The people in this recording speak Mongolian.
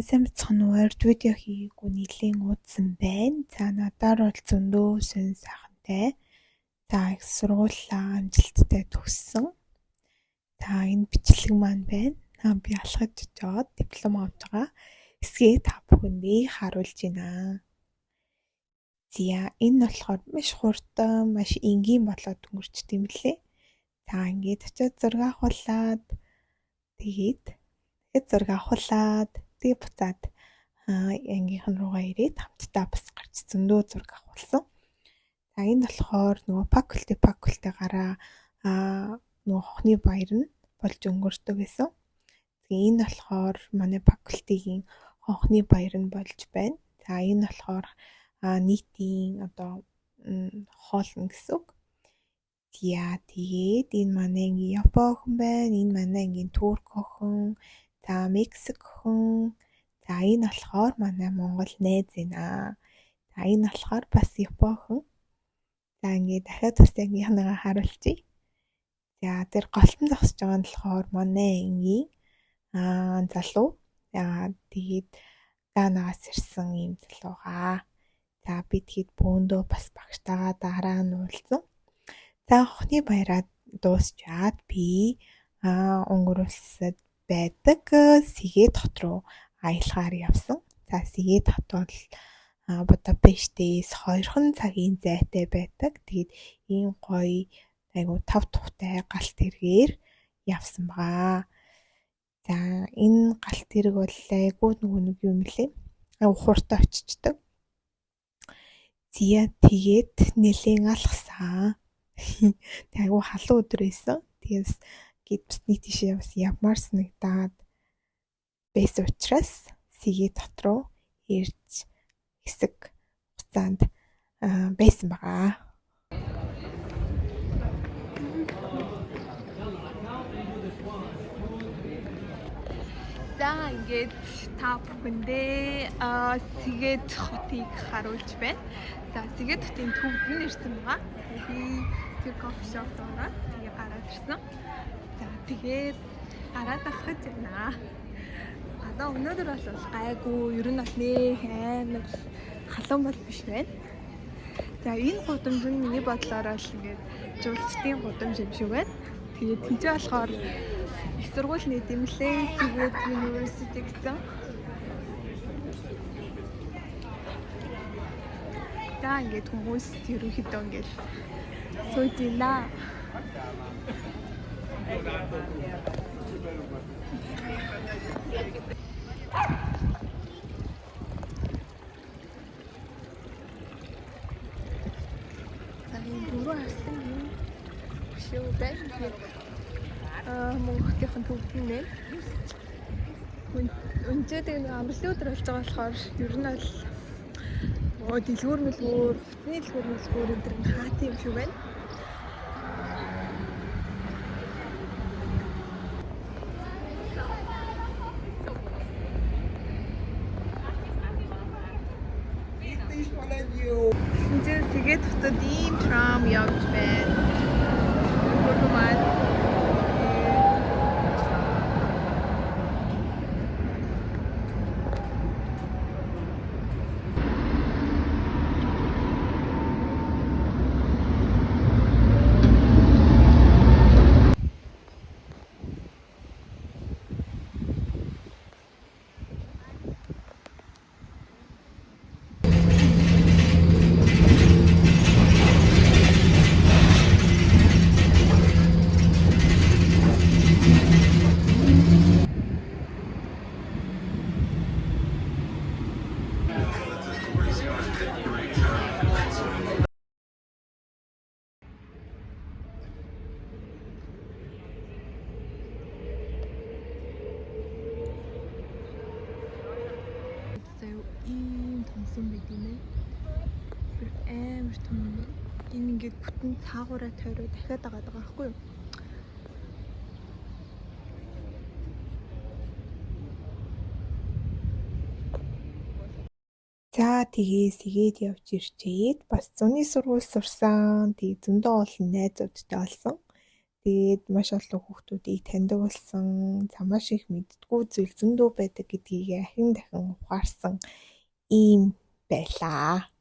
сайн бацхан урд видео хийгээгүй нэлийн уудсан байна. За надаар бол зөндөө сонь сайхантай. За их сургуулаа амжилттай төгссөн. За энэ бичлэг маань байна. Би алхаж жоод диплом авч байгаа. Эсгээ та бүхэндээ харуулж байна. За энэ болохоор маш хурдан, маш энгийн болоод өнгөрчт юм лээ. За ингээд очиод зураг авахлаад тэгээд зураг авахлаад тэгээ буцаад ангийнхан руугаа ирээд хамтдаа бас гарч зөндөө зураг авахулсан. За энэ болохоор нөгөө факультетаараа нөгөө хохны баяр нь болж өнгөрдөг гэсэн. Тэгээ энэ болохоор манай факультетийн хонхны баяр нь болж байна. За энэ болохоор нийтийн одоо хоолно гэсэн үг. За тэгээд энэ манай ангийн Япон охин байна. Энэ манай ангийн Турк охин. За Мексик охин. За энэ болохоор манай Монгол найз байна. За энэ болохоор бас Япон охин. За ингээд дахиад бас ангийнханаа харуулъя. За тэр голтон зогсож байгаа нь болохоор манай ангийн залуу. За тэгээд Ганагаас ирсэн юм залуугаа. За би тэгэд бөөндөө бас багштайгаа дараа нь уулзсан. За хохны баяраа дуусчаад би өнгөр улсад байдаг Сэгэд хот руу аялахаар явсан. За Сэгэд хот бол Будапештээс 2 цагийн зайтай байдаг. Тэгээд ийм гоё айгу тав тухтай галт тэргээр явсан баа. За энэ галт тэрэг бол айгу нэг юм лээ. Айгу хурдан очичдаг. Зя тэгээд нэлээд алхсан. Айгу халуун өдөр байсан. Тэгээс гээд бусны тийшээ бас явмаар санагдаад байсан учраас Сэгэд хот руу ирж хэсэг хугацаанд байсан байгаа. За ингээд та бүхэндээ Сэгэд хотыг харуулж байна. За Сэгэд хотын төвд нь ирсэн байгаа. Би тэр кофе шопт ороод тэгээ гараад ирсэн. За тэгээд гараад алхаж байна. Одоо өнөөдөр бол гайгүй, ер нь бол амар халуун бол биш байна. За энэ гудамж нь миний бодлоор л ингээд жуулчдын гудамж юм шиг байна. Тэгээд тийж болохоор их сургууль нэг юм лээ. Сэгэд University гэсэн. За ингээд хүмүүс ерөнхийдөө ингээд сууж байна. За энэ дөрөв харсан юм шүү байна. Монголынхын төвд нь байна. Өнөөдөр энэ амралтын өдөр болж байгаа болохоор ер нь бол дэлгүүр мэлгүүр, хотны дэлгүүр энэ төр хаацсан юм шиг байна. Сэгэд хотод ийм трам явж байна. Ийм томсон байт юм ээ. Амар том. Энэ ингээд бүтэн цаагаараа тойроо дахиад байгаа байхгүй юу? За тэгээ Сэгэд явж ирчээд бас зуны сургууль сурсан. Тэгээ зөндөө олон найзуудтай олсон. Тэгээд маш олон хүүхдүүдийг таньдаг болсон. За маш их мэддгүү зүйл зөндөө байдаг гэдгийг ахин дахин ухаарсан ийм байлаа.